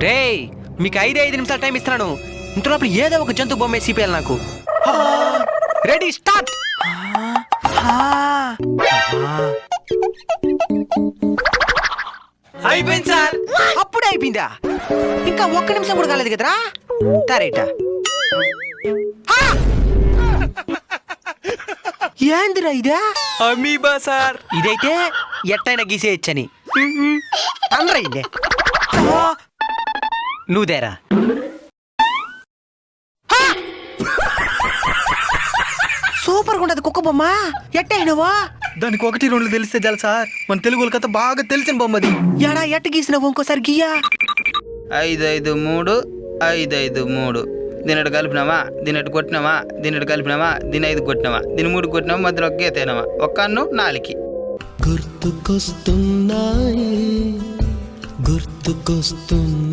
రేయ్ మీకు 5 నిమిషాలు టైం ఇస్తున్నాను. ఇంతలోపల ఏదో ఒక జంతు బొమ్మ సిపిఎల్ నాకు. Ready start. అయిపోయింది సార్. అప్పుడే అయిపోయిందా? ఇంకా 1 నిమిషం కూడా కాలేదు కదరా. తారేట ఏందిరా ఇదా? Amoeba sir. ఇదైతే ఎట్టైనా గీసేయచ్చని అందరూ ఇదే. నువ్వుదేరా సూపర్ గా ఉండదు కుక్క బొమ్మ. ఎట్టయినవా? దానికి 1, 2 తెలిస్తే చాలు సార్. మన తెలుగు కథ బాగా తెలిసిన బొమ్మది. ఎడా ఎట్ట గీసినావు? ఇంకోసారి గీయా. 5, 5, 3 5, 5, 3 దీని కలిపినామా, దీని కొట్టినామా, దీని కలిపినామా, దీని 5 కొట్టినామా, దీని 3 కొట్టినామా, మధ్యలో ఒక గీతేనామా, ఒక్క అన్ను 4కి. గుర్తుకొస్తున్నాయి గుర్తుకొస్తున్నాయి